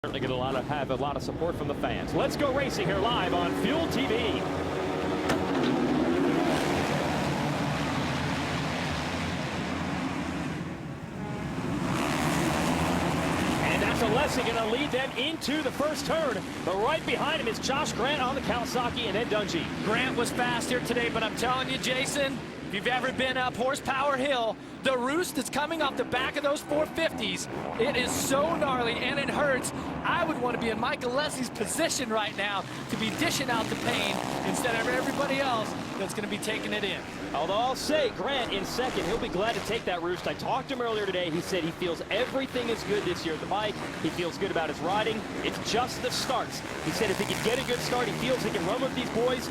Certainly going to have a lot of support from the fans. Let's go racing here live on Fuel TV. And that's Alessi going to lead them into the first turn. But right behind him is Josh Grant on the Kawasaki and then Dungey. Grant was fast here today, but I'm telling you, Jason, if you've ever been up Horsepower Hill, the roost is coming off the back of those 450s. It is so gnarly and it hurts. I would want to be in Mike Alessi's position right now to be dishing out the pain instead of everybody else that's going to be taking it in. Although I'll say Grant in second, he'll be glad to take that roost. I talked to him earlier today. He said he feels everything is good this year at the bike. He feels good about his riding. It's just the starts. He said if he can get a good start, he feels he can run with these boys.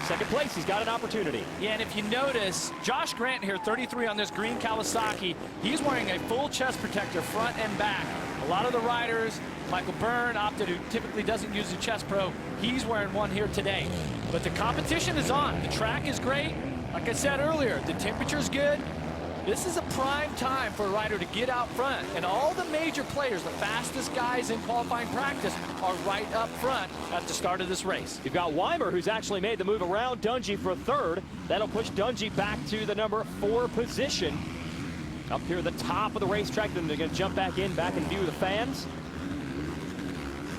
Second place, he's got an opportunity. Yeah, and if you notice, Josh Grant here, 33 on this green Kawasaki, he's wearing a full chest protector front and back. A lot of the riders, Michael Byrne opted, who typically doesn't use the chest pro, he's wearing one here today. But the competition is on. The track is great. Like I said earlier, the temperature's good. This is a prime time for a rider to get out front, and all the major players, the fastest guys in qualifying practice, are right up front at the start of this race. You've got Weimer, who's actually made the move around Dungey for third. That'll push Dungey back to the number 4 position. Up here at the top of the racetrack, then they're going to jump back in view of the fans.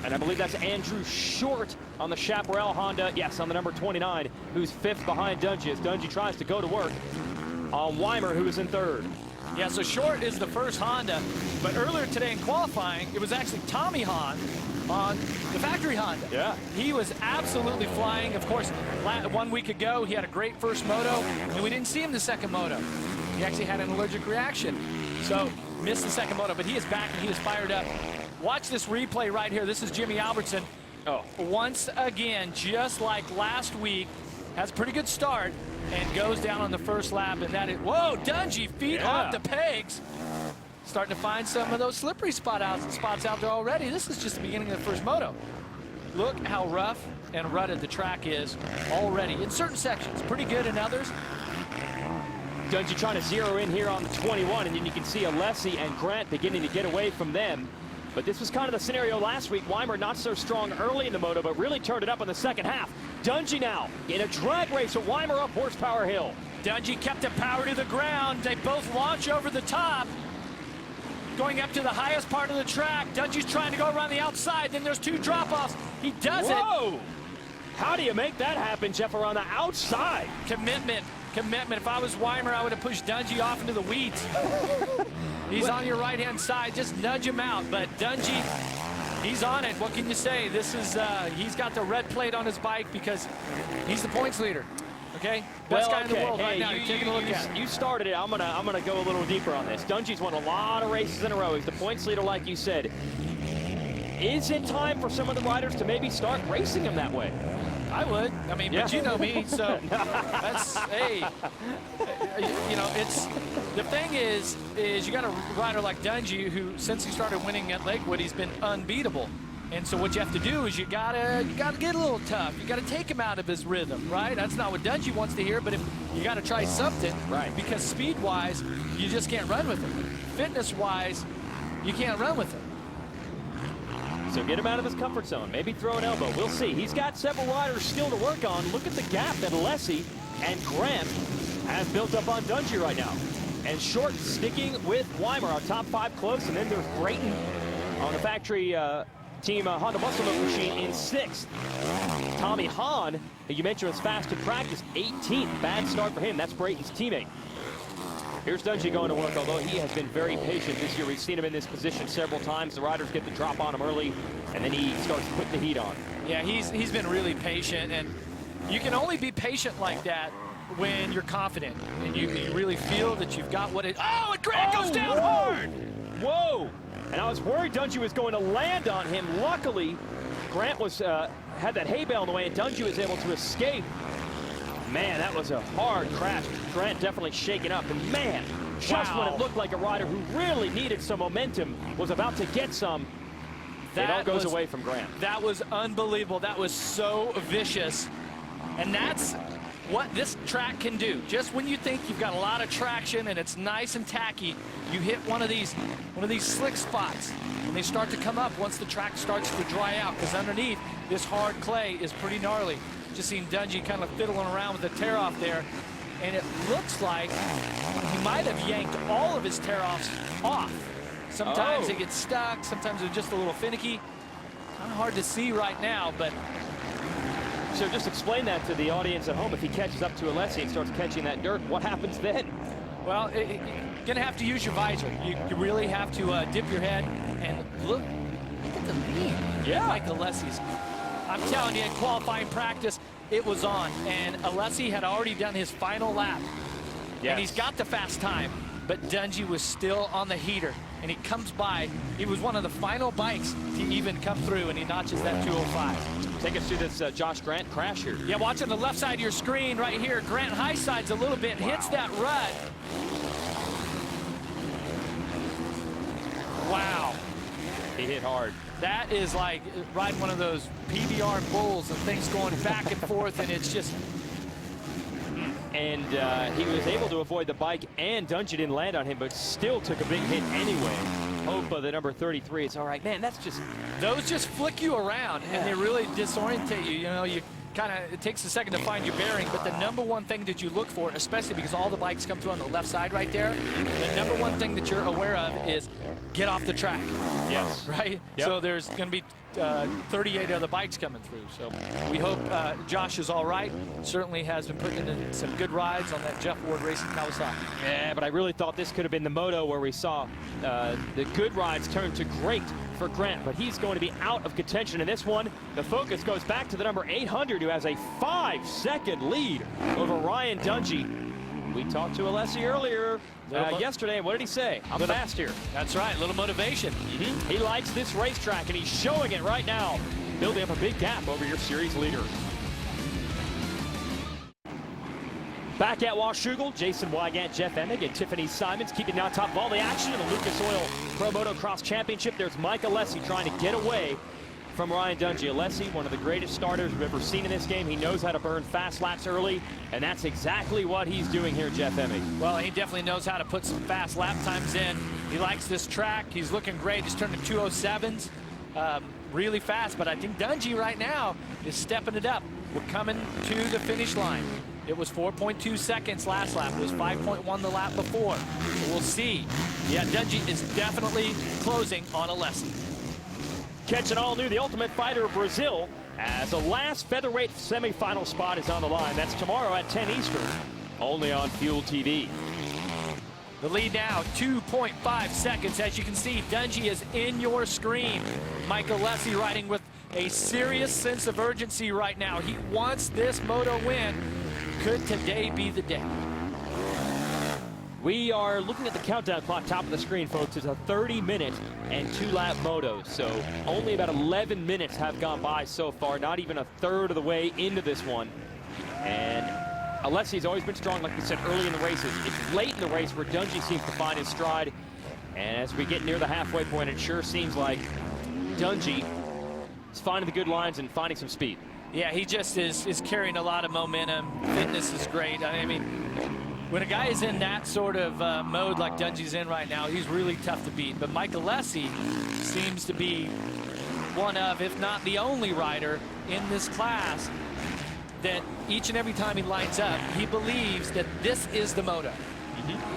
And I believe that's Andrew Short on the Chaparral Honda. Yes, on the number 29, who's 5th behind Dungey as Dungey tries to go to work on Weimer, who is in third. Yeah, so Short is the first Honda, but earlier today in qualifying, it was actually Tommy Hahn on the factory Honda. Yeah. He was absolutely flying. Of course, 1 week ago, he had a great first moto, and we didn't see him the second moto. He actually had an allergic reaction, so missed the second moto, but he is back and he is fired up. Watch this replay right here. This is Jimmy Albertson. Oh. Once again, just like last week, has a pretty good start and goes down on the first lap, and that is, whoa, Dungey, feet off the pegs. Starting to find some of those slippery spots out there already. This is just the beginning of the first moto. Look how rough and rutted the track is already. In certain sections, pretty good in others. Dungey trying to zero in here on the 21, and then you can see Alessi and Grant beginning to get away from them. But this was kind of the scenario last week. Weimer not so strong early in the moto, but really turned it up in the second half. Dungey now in a drag race with Weimer up Horsepower Hill. Dungey kept the power to the ground. They both launch over the top. Going up to the highest part of the track. Dungey's trying to go around the outside. Then there's 2 drop-offs. He does it. Whoa! How do you make that happen, Jeff, around the outside? Commitment. If I was Weimer, I would have pushed Dungey off into the weeds. He's on your right-hand side. Just nudge him out. But Dungey, he's on it. What can you say? This is he's got the red plate on his bike because he's the points leader. Okay, best guy in the world right now. You're taking a look at it. You started it. I'm gonna go a little deeper on this. Dungey's won a lot of races in a row. He's the points leader, like you said. Is it time for some of the riders to maybe start racing him that way? I would. I mean, but you know me, so that's, hey, you know, it's, the thing is you got a rider like Dungey who, since he started winning at Lakewood, he's been unbeatable. And so what you have to do is you gotta get a little tough. You gotta take him out of his rhythm, right? That's not what Dungey wants to hear, but if you gotta try something, right? Because speed-wise, you just can't run with him. Fitness-wise, you can't run with him. So get him out of his comfort zone. Maybe throw an elbow. We'll see. He's got several riders still to work on. Look at the gap that Alessi and Grant have built up on Dungey right now. And Short sticking with Weimer, our top 5 close. And then there's Brayton on the factory team Honda Muscle Milk Machine in 6th. Tommy Hahn, who you mentioned was fast in practice, 18th. Bad start for him. That's Brayton's teammate. Here's Dungey going to work, although he has been very patient this year. We've seen him in this position several times. The riders get the drop on him early, and then he starts putting the heat on. Yeah, he's been really patient, and you can only be patient like that when you're confident, and you really feel that you've got what it... Oh, and Grant goes down hard! Whoa! And I was worried Dungey was going to land on him. Luckily, Grant was had that hay bale in the way, and Dungey was able to escape. Man, that was a hard crash. Grant definitely shaken up. And man, just when it looked like a rider who really needed some momentum was about to get some, it all goes away from Grant. That was unbelievable. That was so vicious. And that's what this track can do. Just when you think you've got a lot of traction and it's nice and tacky, you hit one of these slick spots, and they start to come up once the track starts to dry out, because underneath this hard clay is pretty gnarly. Just seen Dungey kind of fiddling around with the tear off there, and it looks like he might have yanked all of his tear offs off. Sometimes they get stuck, sometimes they're just a little finicky. Kind of hard to see right now, but so just explain that to the audience at home. If he catches up to Alessi and starts catching that dirt, what happens then? well, you're gonna have to use your visor. You really have to dip your head and look at the lead. Yeah, Mike Alessi's. I'm telling you, in qualifying practice, it was on, and Alessi had already done his final lap. Yes. And he's got the fast time, but Dungey was still on the heater, and he comes by. He was one of the final bikes to even come through, and he notches that 205. Take us through this Josh Grant crash here. Yeah, watch on the left side of your screen right here. Grant high sides a little bit, hits that rut. Wow. He hit hard. That is like riding one of those PBR bulls and things going back and forth, and it's just... And he was able to avoid the bike, and Dungey didn't land on him, but still took a big hit anyway. Hope the number 33. It's all right, man. That's just... Those just flick you around, and they really disorientate you. You know, you kind of, it takes a second to find your bearing, but the number one thing that you look for, especially because all the bikes come through on the left side right there, the number one thing that you're aware of is get off the track. Yes. Right? Yep. So there's going to be 38 other bikes coming through. So we hope Josh is all right. Certainly has been putting in some good rides on that Jeff Ward Racing Kawasaki. Yeah, but I really thought this could have been the Moto where we saw the good rides turn to great for Grant, but he's going to be out of contention in this one. The focus goes back to the number 800, who has a 5-second lead over Ryan Dungey. We talked to Alessi earlier yesterday, and what did he say? I'm fast here. That's right, a little motivation. He likes this racetrack, and he's showing it right now, building up a big gap over your series leader. Back at Washougal, Jason Wygant, Jeff Emig, and Tiffany Simons keeping on top of all the action in the Lucas Oil Pro Motocross Championship. There's Mike Alessi trying to get away from Ryan Dungey. Alessi, one of the greatest starters we've ever seen in this game. He knows how to burn fast laps early, and that's exactly what he's doing here, Jeff Emig. Well, he definitely knows how to put some fast lap times in. He likes this track. He's looking great. He's turning 207s really fast, but I think Dungey right now is stepping it up. We're coming to the finish line. It was 4.2 seconds last lap. It was 5.1 the lap before. So we'll see. Yeah, Dungey is definitely closing on Alessi. Catching all new, the Ultimate Fighter of Brazil, as the last featherweight semifinal spot is on the line. That's tomorrow at 10 Eastern, only on Fuel TV. The lead now, 2.5 seconds. As you can see, Dungey is in your screen. Mike Alessi riding with a serious sense of urgency right now. He wants this Moto win. Could today be the day? We are looking at the countdown clock, top of the screen, folks. It's a 30-minute and 2-lap Moto, so only about 11 minutes have gone by so far, not even a third of the way into this one. And Alessi's always been strong, like we said, early in the races. It's late in the race where Dungey seems to find his stride. And as we get near the halfway point, it sure seems like Dungey is finding the good lines and finding some speed. Yeah, he just is carrying a lot of momentum. Fitness is great. I mean, when a guy is in that sort of mode like Dungey's in right now, he's really tough to beat. But Mike Alessi seems to be one of, if not the only rider in this class that each and every time he lines up, he believes that this is the Moto.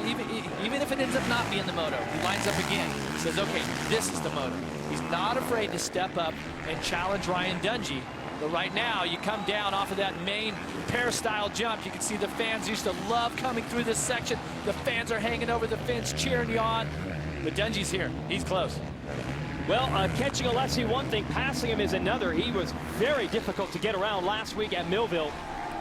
Even if it ends up not being the Moto, he lines up again. He says, okay, this is the Moto. He's not afraid to step up and challenge Ryan Dungey. But right now, you come down off of that main pair-style jump. You can see the fans used to love coming through this section. The fans are hanging over the fence, cheering you on. But Dungey's here. He's close. Well, catching Alessi one thing, passing him is another. He was very difficult to get around last week at Millville.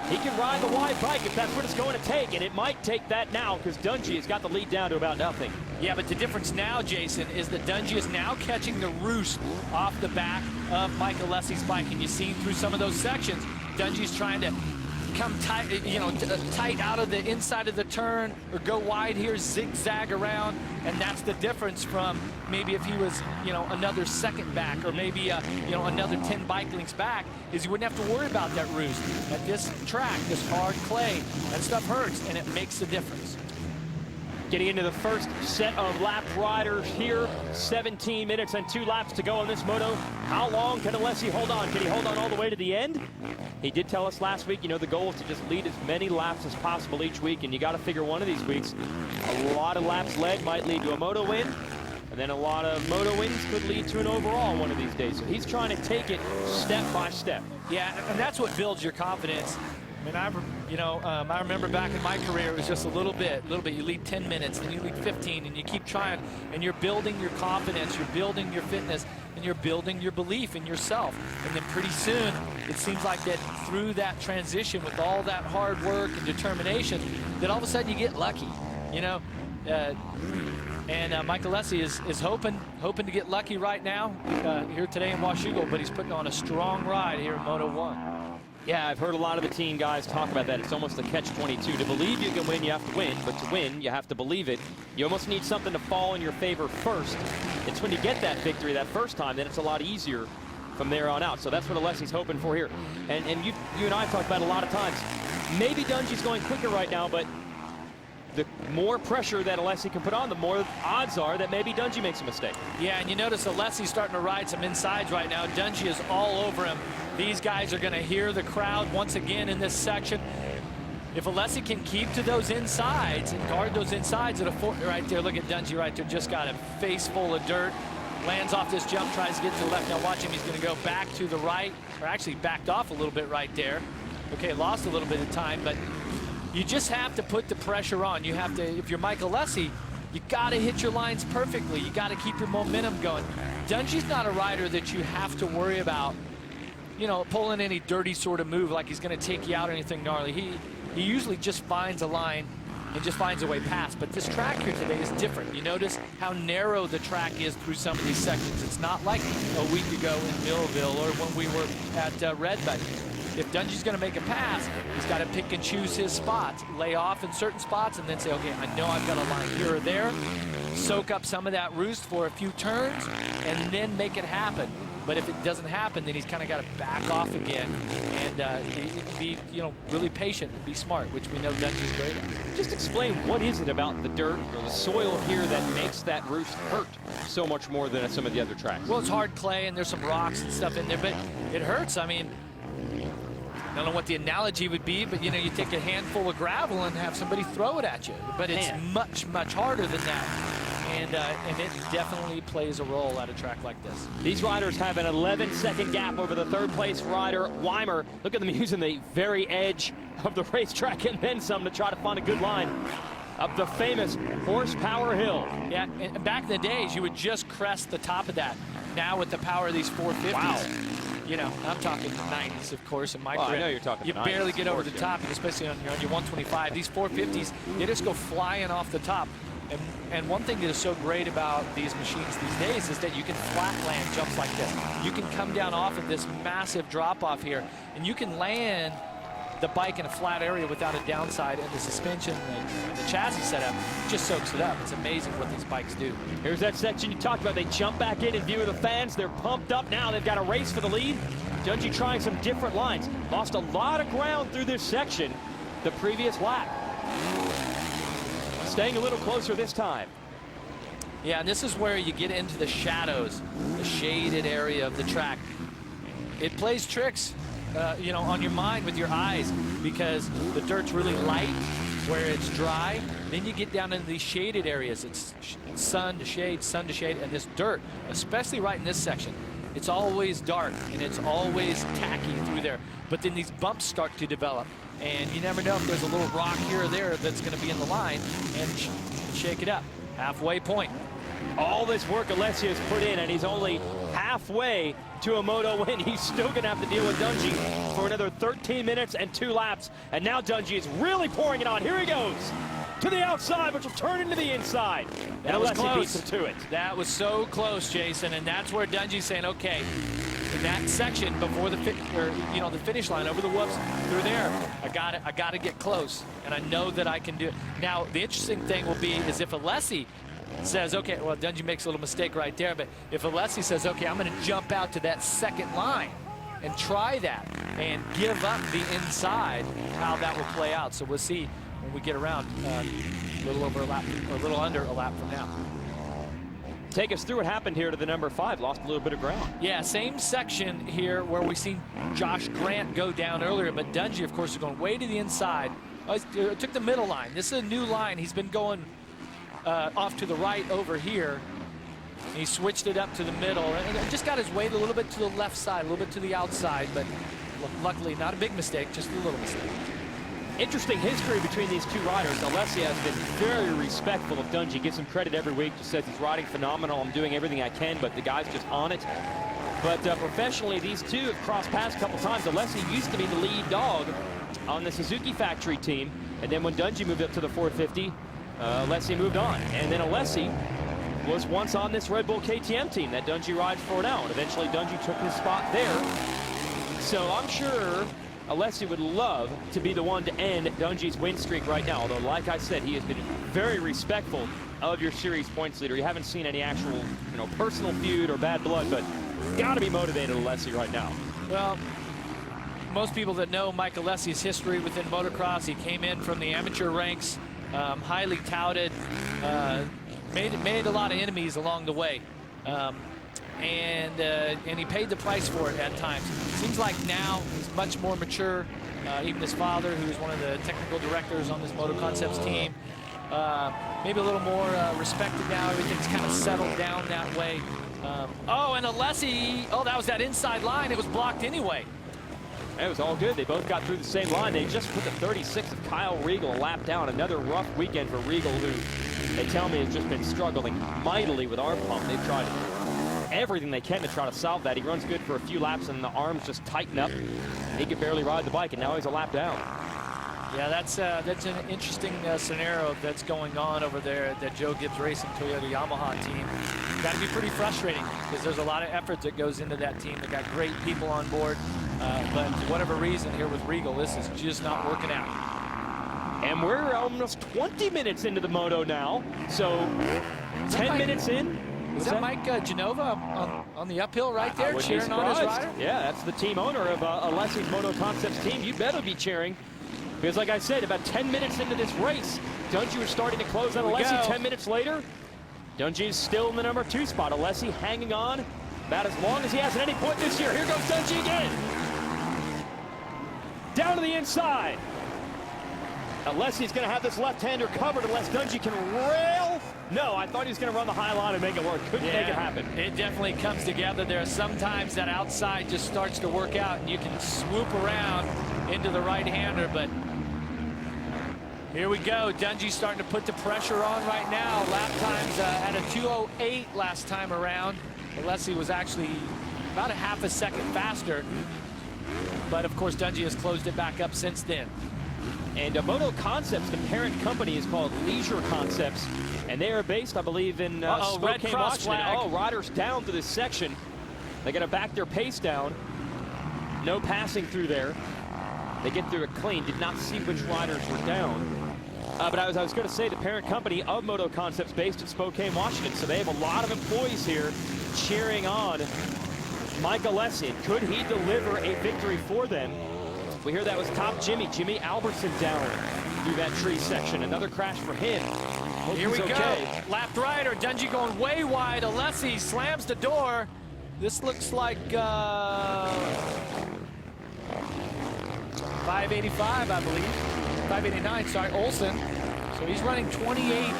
He can ride the wide bike if that's what it's going to take, and it might take that now because Dungey has got the lead down to about nothing. Yeah, but the difference now, Jason, is that Dungey is now catching the roost off the back of Mike Alessi's bike, and you've seen through some of those sections, Dungey's trying to come tight, you know, tight out of the inside of the turn, or go wide here, zigzag around, and that's the difference from maybe if he was, you know, another second back, or maybe, you know, another 10 bike lengths back, is you wouldn't have to worry about that roost. At this track, this hard clay, that stuff hurts, and it makes a difference. Getting into the first set of lap riders here. 17 minutes and 2 laps to go on this moto. How long can Alessi hold on? Can he hold on all the way to the end? He did tell us last week, you know, the goal is to just lead as many laps as possible each week, and you got to figure one of these weeks, a lot of laps led might lead to a moto win, and then a lot of moto wins could lead to an overall one of these days. So he's trying to take it step by step. Yeah, and that's what builds your confidence. I mean, I remember back in my career, it was just a little bit. You lead 10 minutes, then you lead 15, and you keep trying, and you're building your confidence, you're building your fitness, and you're building your belief in yourself. And then pretty soon, it seems like that through that transition with all that hard work and determination, that all of a sudden you get lucky, you know? Mike Alessi is hoping to get lucky right now here today in Washougal, but he's putting on a strong ride here in Moto 1. Yeah, I've heard a lot of the team guys talk about that. It's almost a catch-22. To believe you can win, you have to win. But to win, you have to believe it. You almost need something to fall in your favor first. It's when you get that victory that first time, then it's a lot easier from there on out. So that's what Alessi's hoping for here. And you and I have talked about it a lot of times. Maybe Dungey's going quicker right now, but the more pressure that Alessi can put on, the more odds are that maybe Dungey makes a mistake. Yeah, and you notice Alessi's starting to ride some insides right now. Dungey is all over him. These guys are going to hear the crowd once again in this section. If Alessi can keep to those insides and guard those insides at a right there, look at Dungey right there, just got a face full of dirt. Lands off this jump, tries to get to the left. Now watch him, he's going to go back to the right, or actually backed off a little bit right there. Okay, lost a little bit of time, but you just have to put the pressure on. You have to, if you're Mike Alessi, you got to hit your lines perfectly. You got to keep your momentum going. Dungey's not a rider that you have to worry about, you know, pulling any dirty sort of move like he's going to take you out or anything gnarly. He usually just finds a line and just finds a way past. But this track here today is different. You notice how narrow the track is through some of these sections. It's not like a week ago in Millville or when we were at Red Bull. If Dungey's going to make a pass, he's got to pick and choose his spots, lay off in certain spots, and then say, okay, I know I've got a line here or there, soak up some of that roost for a few turns, and then make it happen. But if it doesn't happen, then he's kind of got to back off again and be, you know, really patient and be smart, which we know Dungey's great at. Just explain, what is it about the dirt or the soil here that makes that roost hurt so much more than at some of the other tracks? Well, it's hard clay and there's some rocks and stuff in there, but it hurts. I mean, I don't know what the analogy would be, but, you know, you take a handful of gravel and have somebody throw it at you. But it's much, much harder than that. And it definitely plays a role at a track like this. These riders have an 11-second gap over the third-place rider, Weimer. Look at them using the very edge of the racetrack and then some to try to find a good line up the famous Horsepower Hill. Yeah, and back in the days, you would just crest the top of that. Now with the power of these 450s. Wow. You know, I'm talking 90s, of course, in my career. I know you're talking You 90s, barely get over the top, especially on your 125. These 450s, they just go flying off the top. And one thing that is so great about these machines these days is that you can flatland jumps like this. You can come down off of this massive drop-off here, and you can land the bike in a flat area without a downside, and the suspension and the chassis setup just soaks it up. It's amazing what these bikes do. Here's that section you talked about. They jump back in view of the fans. They're pumped up now. They've got a race for the lead. Dungey trying some different lines. Lost a lot of ground through this section the previous lap. Staying a little closer this time. Yeah, and this is where you get into the shadows, the shaded area of the track. It plays tricks, you know, on your mind with your eyes, because the dirt's really light where it's dry. Then you get down into these shaded areas. It's sun to shade, and this dirt, especially right in this section, it's always dark and it's always tacky through there. But then these bumps start to develop, and you never know if there's a little rock here or there that's going to be in the line, and shake it up. Halfway point. All this work Alessi has put in, and he's only halfway to a moto win. He's still going to have to deal with Dungey for another 13 minutes and 2 laps. And now Dungey is really pouring it on. Here he goes to the outside, which will turn into the inside. And That was Alessi close. beats him to it. That was so close, Jason, and that's where Dungey's saying, okay, in that section before the the finish line, over the whoops, through there. I got to get close, and I know that I can do it. Now, the interesting thing will be is if Alessi says, okay, well, Dungey makes a little mistake right there, but if Alessi says, okay, I'm going to jump out to that second line and try that and give up the inside, how that will play out. So we'll see when we get around a little over a lap, or a little under a lap from now. Take us through what happened here to the number 5. Lost a little bit of ground. Yeah, same section here where we seen Josh Grant go down earlier, but Dungey, of course, is going way to the inside. Took the middle line. This is a new line. He's been going off to the right over here. He switched it up to the middle and just got his weight a little bit to the left side, a little bit to the outside, but luckily not a big mistake, just a little mistake. Interesting history between these two riders. Alessi has been very respectful of Dungey. Gives him credit every week. Just says he's riding phenomenal. I'm doing everything I can, but the guy's just on it. But professionally, these two have crossed paths a couple times. Alessi used to be the lead dog on the Suzuki factory team. And then when Dungey moved up to the 450, Alessi moved on. And then Alessi was once on this Red Bull KTM team that Dungey rides for now. And eventually Dungey took his spot there. So I'm sure Alessi would love to be the one to end Dungey's win streak right now. Although, like I said, he has been very respectful of your series points leader. You haven't seen any actual, personal feud or bad blood, but got to be motivated, Alessi, right now. Well, most people that know Mike Alessi's history within motocross, he came in from the amateur ranks, highly touted, made a lot of enemies along the way. And he paid the price for it at times. Seems like now he's much more mature. Even his father, who is one of the technical directors on this MotoConcepts team, maybe a little more respected now. Everything's kind of settled down that way. Oh, and Alessi, that was that inside line. It was blocked anyway. It was all good. They both got through the same line. They just put the 36 of Kyle Regal a lap down. Another rough weekend for Regal, who they tell me has just been struggling mightily with arm pump. They've tried everything they can to try to solve that. He runs good for a few laps and the arms just tighten up. He could barely ride the bike, and now he's a lap down. Yeah, that's an interesting scenario that's going on over there at that Joe Gibbs Racing Toyota Yamaha team. Got to be pretty frustrating because there's a lot of effort that goes into that team. They got great people on board, but for whatever reason here with Regal, this is just not working out. And we're almost 20 minutes into the moto now, so 10 minutes in. Is that Mike Genova on the uphill right there, cheering on his rider? Yeah, that's the team owner of Alessi's MotoConcepts team. You better be cheering. Because like I said, about 10 minutes into this race, Dungey was starting to close on Alessi. 10 minutes later, Dungey's still in the number 2 spot. Alessi hanging on about as long as he has at any point this year. Here goes Dungey again. Down to the inside. Alessi's going to have this left-hander covered unless Dungey can rail. No, I thought he was going to run the high line and make it work. Couldn't make it happen. It definitely comes together there. Sometimes that outside just starts to work out, and you can swoop around into the right-hander, but here we go. Dungey's starting to put the pressure on right now. Lap times at a 2:08 last time around. Alessi was actually about a half a second faster, but of course Dungey has closed it back up since then. And MotoConcepts, the parent company, is called Leisure Concepts, and they are based, I believe, in Spokane, Washington. Oh, riders down to this section. They got to back their pace down. No passing through there. They get through it clean. Did not see which riders were down. But I was going to say the parent company of MotoConcepts based in Spokane, Washington. So they have a lot of employees here cheering on Mike Alessi. Could he deliver a victory for them? We hear that was top Jimmy Albertson down through that tree section. Another crash for him. Here we go. Lap rider, Dungey going way wide. Alessi slams the door. This looks like 585, I believe. 589, sorry, Olsen. So he's running 28.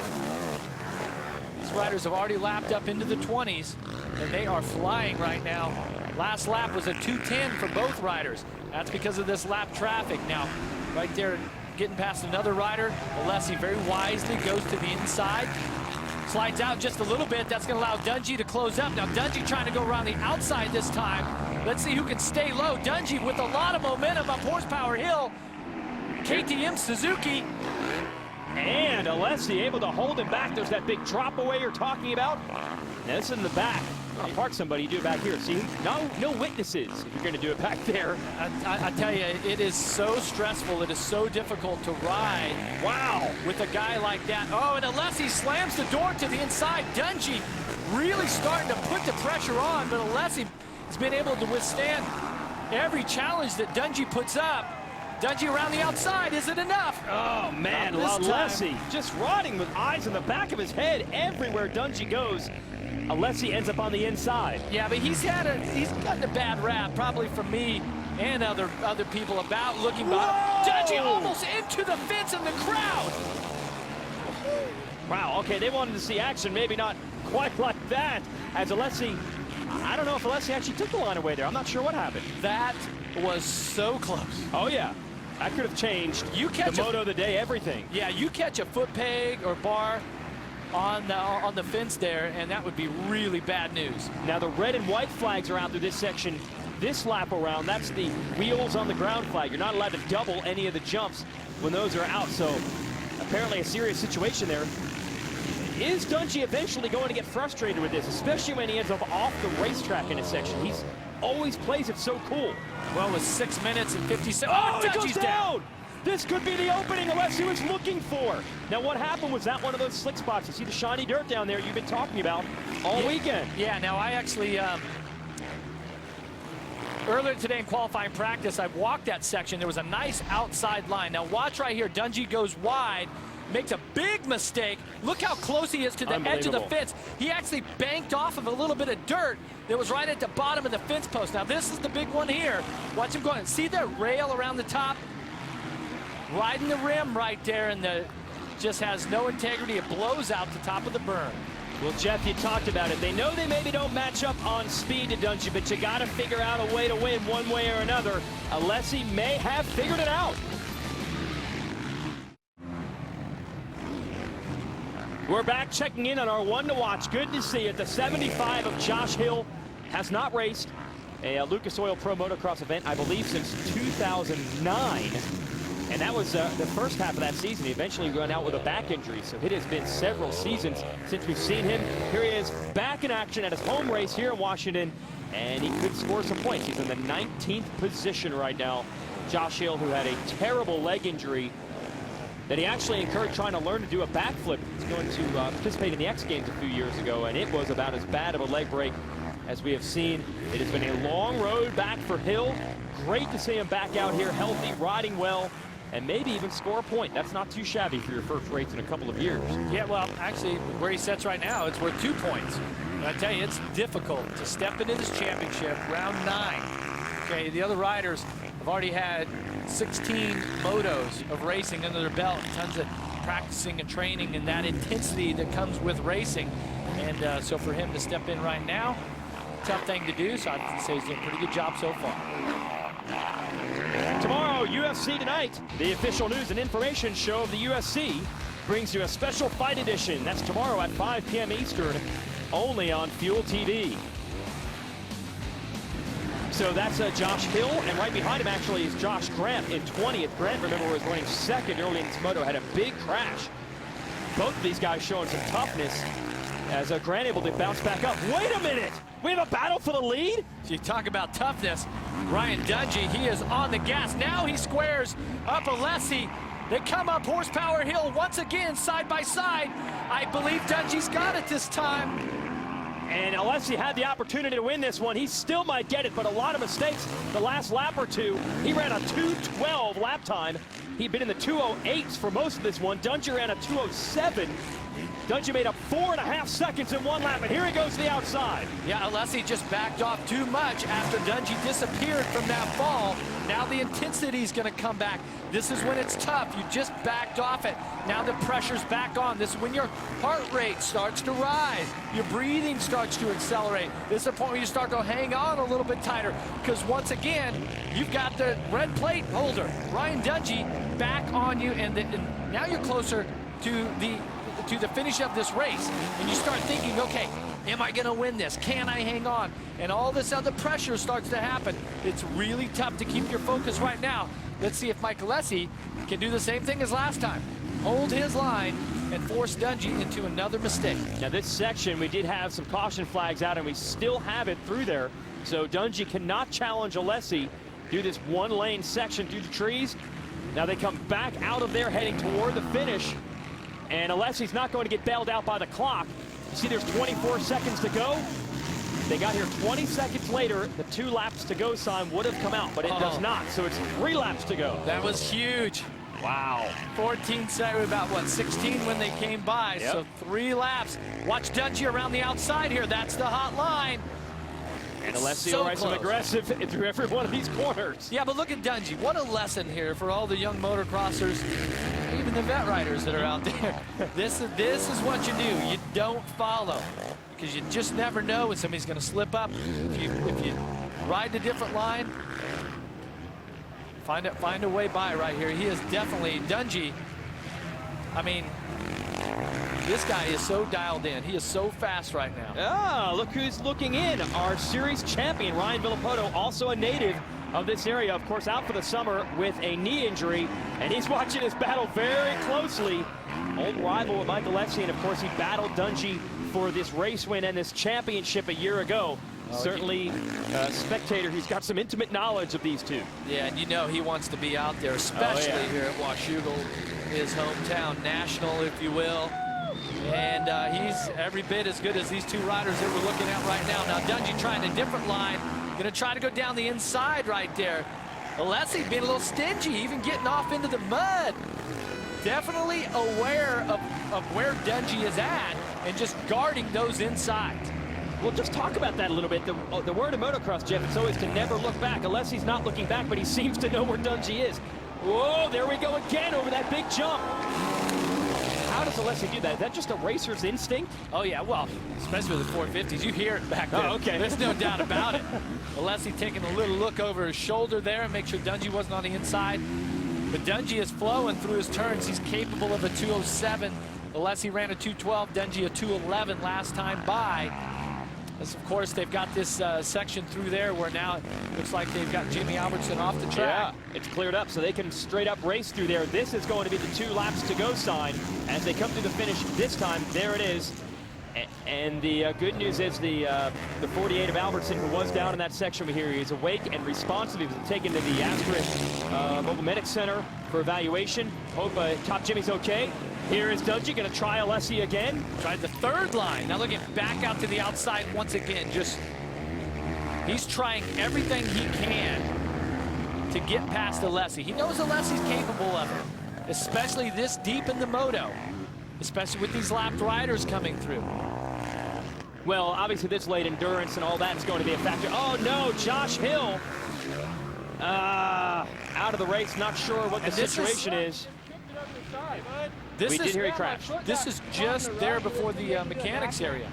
These riders have already lapped up into the 20s, and they are flying right now. Last lap was a 2:10 for both riders. That's because of this lap traffic. Now, right there, getting past another rider, Alessi very wisely goes to the inside, slides out just a little bit. That's going to allow Dungey to close up. Now, Dungey trying to go around the outside this time. Let's see who can stay low. Dungey with a lot of momentum up Horsepower Hill. KTM Suzuki. And Alessi able to hold him back. There's that big drop away you're talking about. Now, this is in the back. park somebody, you do it back here. See, no witnesses if you're going to do it back there. I tell you, it is so stressful. It is so difficult to ride. Wow. With a guy like that. Oh, and Alessi slams the door to the inside. Dungey really starting to put the pressure on, but Alessi has been able to withstand every challenge that Dungey puts up. Dungey around the outside, is it enough? Oh man, Alessi just riding with eyes in the back of his head everywhere Dungey goes. Alessi ends up on the inside. Yeah, but he's gotten a bad rap, probably from me and other people about looking behind. Dungey almost into the fence in the crowd. Wow, okay, they wanted to see action, maybe not quite like that, as Alessi, I don't know if Alessi actually took the line away there. I'm not sure what happened. That was so close. Oh yeah, that could have changed the moto, the day, everything. Yeah, you catch a foot peg or bar on the fence there, and that would be really bad news. Now the red and white flags are out through this section. This lap around, that's the wheels on the ground flag. You're not allowed to double any of the jumps when those are out, so apparently a serious situation there. Is Dungey eventually going to get frustrated with this, especially when he ends up off the racetrack in a section? He's always plays it so cool. Well, with 6 minutes and 57. Oh, he goes down! This could be the opening Alessi was looking for. Now, what happened was that one of those slick spots. You see the shiny dirt down there you've been talking about all weekend. Yeah, now I actually, earlier today in qualifying practice, I walked that section. There was a nice outside line. Now, watch right here. Dungey goes wide, makes a big mistake. Look how close he is to the edge of the fence. He actually banked off of a little bit of dirt that was right at the bottom of the fence post. Now, this is the big one here. Watch him going. See that rail around the top? Riding the rim right there, and just has no integrity. It blows out the top of the berm. Well, Jeff, you talked about it. They know they maybe don't match up on speed to Dungey, but you got to figure out a way to win one way or another. Alessi may have figured it out. We're back checking in on our one to watch. Good to see it. The 75 of Josh Hill has not raced a Lucas Oil Pro Motocross event, I believe, since 2009. And that was the first half of that season. He eventually went out with a back injury, so it has been several seasons since we've seen him. Here he is back in action at his home race here in Washington, and he could score some points. He's in the 19th position right now. Josh Hill, who had a terrible leg injury that he actually incurred trying to learn to do a backflip. He's going to participate in the X Games a few years ago, and it was about as bad of a leg break as we have seen. It has been a long road back for Hill. Great to see him back out here healthy, riding well, and maybe even score a point. That's not too shabby for your first race in a couple of years. Yeah, well, actually, where he sits right now, it's worth 2 points. And I tell you, it's difficult to step into this championship, round 9. Okay, the other riders have already had 16 motos of racing under their belt, tons of practicing and training and that intensity that comes with racing. And so for him to step in right now, tough thing to do, so I'd say he's doing a pretty good job so far. Tomorrow, UFC Tonight, the official news and information show of the UFC, brings you a special fight edition. That's tomorrow at 5 p.m. Eastern, only on Fuel TV. So that's Josh Hill, and right behind him actually is Josh Grant in 20th. Grant, remember, was running second early in this moto, had a big crash. Both of these guys showing some toughness as Grant able to bounce back up. Wait a minute! We have a battle for the lead? You talk about toughness. Ryan Dungey, he is on the gas. Now he squares up Alessi. They come up Horsepower Hill once again, side by side. I believe Dungey's got it this time. And Alessi had the opportunity to win this one. He still might get it, but a lot of mistakes the last lap or two. He ran a 2:12 lap time. He'd been in the 2:08s for most of this one. Dungey ran a 2:07. Dungey made up 4.5 seconds in one lap, and here he goes to the outside. Yeah, Alessi just backed off too much after Dungey disappeared from that fall. Now the intensity's gonna come back. This is when it's tough. You just backed off it. Now the pressure's back on. This is when your heart rate starts to rise. Your breathing starts to accelerate. This is the point where you start to hang on a little bit tighter, because once again, you've got the red plate holder, Ryan Dungey, back on you, and now you're closer to the finish of this race, and you start thinking, okay, am I gonna win this? Can I hang on? And all this other pressure starts to happen. It's really tough to keep your focus right now. Let's see if Mike Alessi can do the same thing as last time. Hold his line and force Dungey into another mistake. Now this section, we did have some caution flags out, and we still have it through there. So Dungey cannot challenge Alessi through this one-lane section through the trees. Now they come back out of there, heading toward the finish. And Alessi's not going to get bailed out by the clock. You see there's 24 seconds to go. They got here 20 seconds later. The 2 laps to go sign would have come out, but it does not. So it's 3 laps to go. That was huge. Wow. 14 seconds, about what, 16 when they came by. Yep. So 3 laps. Watch Dungey around the outside here. That's the hot line. And Alessi so will ride some aggressive through every one of these corners. Yeah, but look at Dungey. What a lesson here for all the young motocrossers, even the vet riders that are out there. This is what you do. You don't follow, because you just never know when somebody's going to slip up. If you ride a different line, find a way by right here. He is definitely Dungey. I mean, this guy is so dialed in. He is so fast right now. Ah, look who's looking in. Our series champion, Ryan Villapoto, also a native of this area. Of course, out for the summer with a knee injury, and he's watching this battle very closely. Old rival with Mike Alessi, and of course, he battled Dungey for this race win and this championship a year ago. Certainly a spectator who's got some intimate knowledge of these two. Yeah, and you know he wants to be out there, especially here at Washougal, his hometown, national, if you will. And he's every bit as good as these 2 riders that we're looking at right now. Now Dungey trying a different line, gonna try to go down the inside right there. Alessi being a little stingy, even getting off into the mud. Definitely aware of where Dungey is at and just guarding those insides. Well, just talk about that a little bit. The word of motocross, Jeff, it's always to never look back. Alessi's not looking back, but he seems to know where Dungey is. Whoa, there we go again over that big jump. How does Alessi do that? Is that just a racer's instinct? Oh, yeah, well, especially with the 450s. You hear it back there. Oh, okay. There's no doubt about it. Alessi taking a little look over his shoulder there and make sure Dungey wasn't on the inside. But Dungey is flowing through his turns. He's capable of a 207. Alessi ran a 212, Dungey a 211 last time by. As of course, they've got this section through there where now it looks like they've got Jimmy Albertson off the track. Yeah, it's cleared up, so they can straight up race through there. This is going to be the 2 laps to go sign as they come through the finish this time. There it is. And the good news is the 48 of Albertson, who was down in that section over here, he's awake and responsive. He was taken to the Asterisk Mobile Medic Center for evaluation. Hope Top Jimmy's okay. Here is Dungey going to try Alessi again. Tried the 3rd line. Now looking back out to the outside once again. He's trying everything he can to get past Alessi. He knows Alessi's capable of it, especially this deep in the moto, especially with these lapped riders coming through. Well, obviously this late endurance and all that is going to be a factor. Oh no, Josh Hill out of the race. Not sure what the situation is. We did hear he crashed. This is just there before the mechanics area.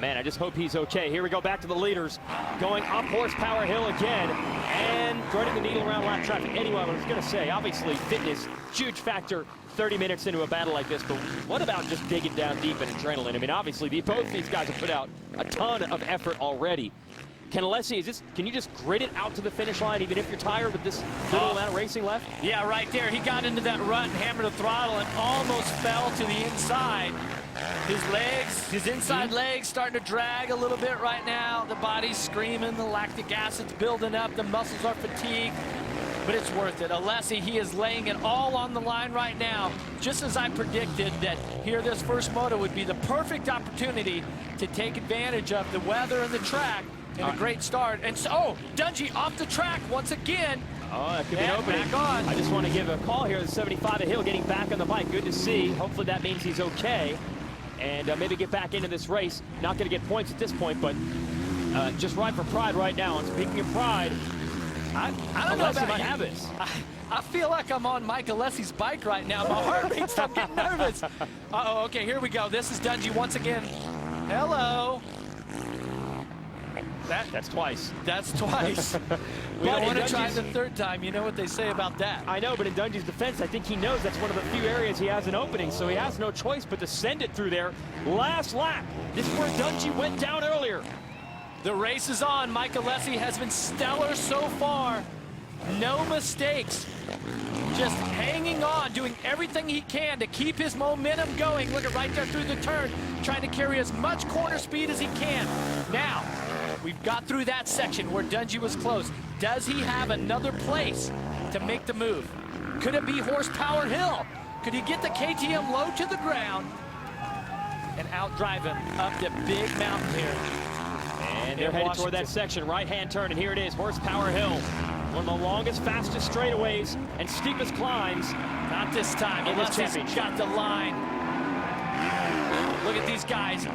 Man, I just hope he's okay. Here we go back to the leaders. Going up Horsepower Hill again and threading the needle around lap traffic. Anyway, I was going to say, obviously fitness, huge factor 30 minutes into a battle like this, but what about just digging down deep in adrenaline? I mean, obviously, both these guys have put out a ton of effort already. Can Alessi, can you just grit it out to the finish line even if you're tired with this little amount of racing left? Yeah, right there. He got into that rut and hammered the throttle and almost fell to the inside. His legs, his inside legs starting to drag a little bit right now. The body's screaming, the lactic acid's building up, the muscles are fatigued, but it's worth it. Alessi, he is laying it all on the line right now, just as I predicted that here this first moto would be the perfect opportunity to take advantage of the weather and the track. And a great start. And so, oh, Dungey off the track once again. Oh, that could be an opening. Back on. I just want to give a call here. The 75 at Hill getting back on the bike. Good to see. Hopefully that means he's okay. And maybe get back into this race. Not going to get points at this point, but just ride for pride right now. And speaking of pride, I don't know about might have this. I feel like I'm on Mike Alessi's bike right now. My heart rate's I'm getting nervous. Uh-oh, okay, here we go. This is Dungey once again. Hello. That's twice. That's twice. We don't want to try the 3rd time. You know what they say about that. I know, but in Dungey's defense, I think he knows that's one of the few areas he has an opening, so he has no choice but to send it through there. Last lap. This is where Dungey went down earlier. The race is on. Mike Alessi has been stellar so far. No mistakes. Just hanging on, doing everything he can to keep his momentum going. Look at right there through the turn, trying to carry as much corner speed as he can. Now, we've got through that section where Dungey was close. Does he have another place to make the move? Could it be Horsepower Hill? Could he get the KTM low to the ground and outdrive him up the big mountain here? And they're headed toward that section, right-hand turn, and here it is, Horsepower Hill. One of the longest, fastest straightaways and steepest climbs. Not this time, unless he's got the line. Look at these guys.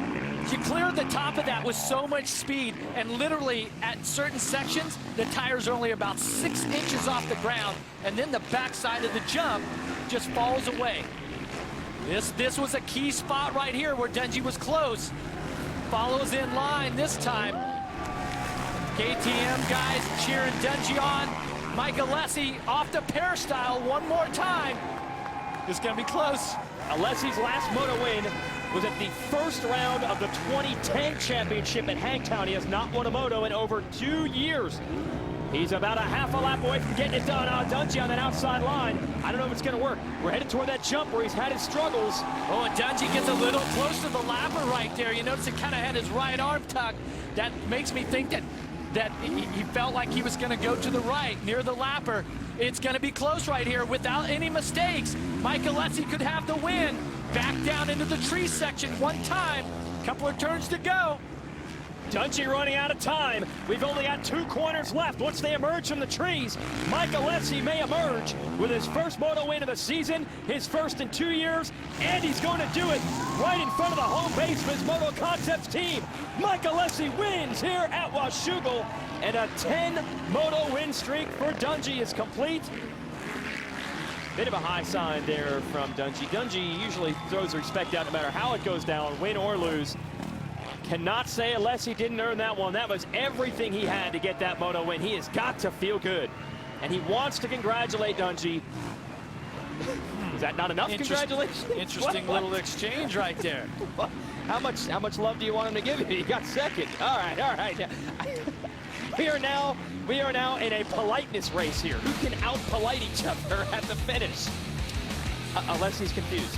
You clear the top of that with so much speed, and literally at certain sections, the tires are only about 6 inches off the ground, and then the backside of the jump just falls away. This was a key spot right here where Dungey was close. Follows in line this time. KTM guys cheering Dungey on. Mike Alessi off the peristyle one more time. It's gonna be close. Alessi's last moto win was at the first round of the 2010 championship at Hangtown. He has not won a moto in over 2 years. He's about a half a lap away from getting it done. Dungey on that outside line. I don't know if it's going to work. We're headed toward that jump where he's had his struggles. Oh, and Dungey gets a little close to the lapper right there. You notice he kind of had his right arm tucked. That makes me think that he felt like he was going to go to the right near the lapper. It's going to be close right here without any mistakes. Mike Alessi could have the win. Back down into the tree section one time. Couple of turns to go. Dungey running out of time. We've only got 2 corners left. Once they emerge from the trees, Mike Alessi may emerge with his first moto win of the season, his first in 2 years, and he's going to do it right in front of the home base of his MotoConcepts team. Mike Alessi wins here at Washougal, and a 10 moto win streak for Dungey is complete. Bit of a high sign there from Dungey. Dungey usually throws respect out no matter how it goes down, win or lose. Cannot say Alessi didn't earn that one. That was everything he had to get that moto win. He has got to feel good. And he wants to congratulate Dungey. Is that not enough congratulations? Interesting little exchange right there. How much love do you want him to give you? He got second. All right, all right. We are now in a politeness race here. Who can out-polite each other at the finish? Alessi's confused.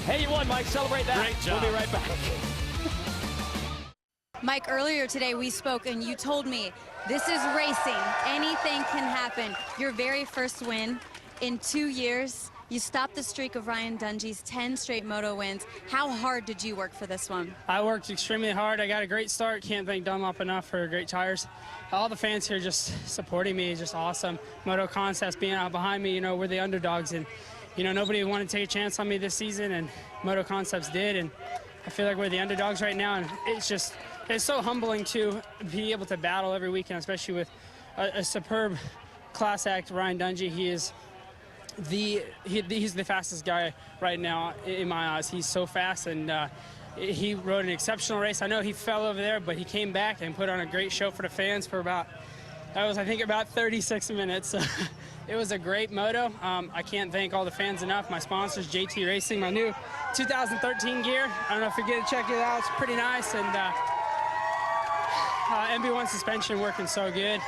Hey, you won, Mike. Celebrate that. Great job. We'll be right back. Mike, earlier today we spoke and you told me this is racing. Anything can happen. Your very first win in 2 years. You stopped the streak of Ryan Dungey's 10 straight moto wins. How hard did you work for this one? I worked extremely hard. I got a great start. Can't thank Dunlop enough for great tires. All the fans here just supporting me is just awesome. MotoConcepts being out behind me, you know, we're the underdogs, and you know, nobody wanted to take a chance on me this season, and MotoConcepts did, and I feel like we're the underdogs right now, and it's so humbling to be able to battle every weekend, especially with a superb class act, Ryan Dungey. He's the fastest guy right now in my eyes. He's so fast, and he rode an exceptional race. I know he fell over there, but he came back and put on a great show for the fans for about 36 minutes. It was a great moto. I can't thank all the fans enough. My sponsors, JT Racing, my new 2013 gear. I don't know if you get to check it out. It's pretty nice, and MB1 suspension working so good.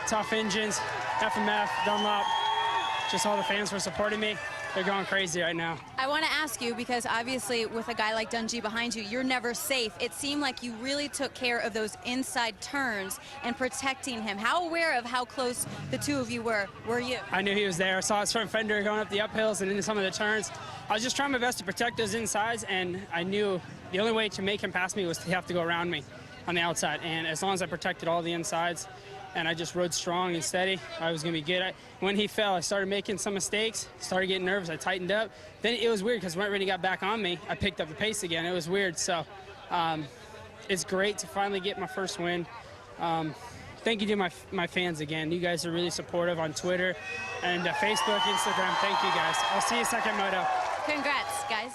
Tough engines, FMF, Dunlop. Just all the fans were supporting me. They're going crazy right now. I want to ask you, because obviously with a guy like Dungey behind you, you're never safe. It seemed like you really took care of those inside turns and protecting him. How aware of how close the two of you were you? I knew he was there. I saw his front fender going up the uphills and into some of the turns. I was just trying my best to protect those insides, and I knew the only way to make him pass me was to have to go around me on the outside. And as long as I protected all the insides, and I just rode strong and steady, I was going to be good. When he fell, I started making some mistakes, started getting nervous, I tightened up. Then it was weird because when he got back on me, I picked up the pace again. It was weird, so it's great to finally get my first win. Thank you to my fans again. You guys are really supportive on Twitter and Facebook, Instagram. Thank you, guys. I'll see you second moto. Congrats, guys.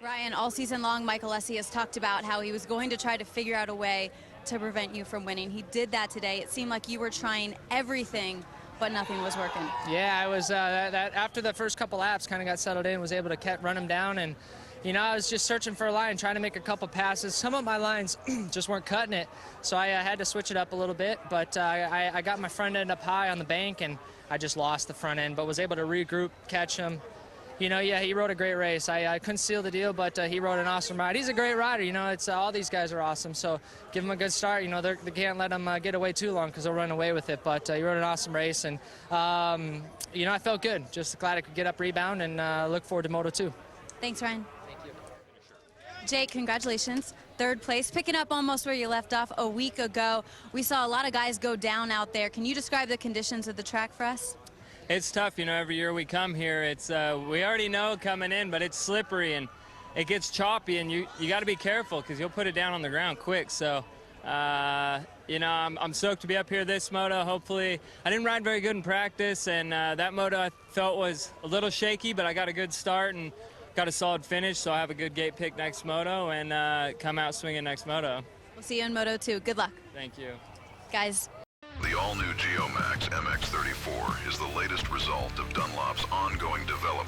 Ryan, all season long, Mike Alessi has talked about how he was going to try to figure out a way to prevent you from winning. He did that today. It seemed like you were trying everything, but nothing was working. Yeah, I was after the first couple laps, kind of got settled in, was able to run him down, and you know, I was just searching for a line, trying to make a couple passes. Some of my lines just weren't cutting it, so I had to switch it up a little bit. But I got my front end up high on the bank, and I just lost the front end, but was able to regroup, catch him. You know, yeah, he rode a great race. I couldn't seal the deal, but he rode an awesome ride. He's a great rider. You know, it's all these guys are awesome. So give him a good start. You know, they can't let him get away too long because they'll run away with it. But he rode an awesome race, and you know, I felt good. Just glad I could get up, rebound, and look forward to Moto 2. Thanks, Ryan. Thank you. Jake, congratulations. Third place, picking up almost where you left off a week ago. We saw a lot of guys go down out there. Can you describe the conditions of the track for us? It's tough, you know, every year we come here, it's we already know coming in, but it's slippery and it gets choppy, and you got to be careful because you'll put it down on the ground quick. So, you know, I'm stoked to be up here this moto. Hopefully, I didn't ride very good in practice, and that moto I felt was a little shaky, but I got a good start and got a solid finish, so I have a good gate pick next moto and come out swinging next moto. We'll see you in Moto 2. Good luck. Thank you. Guys. The all-new Geomax MX34 is the latest result of Dunlop's ongoing development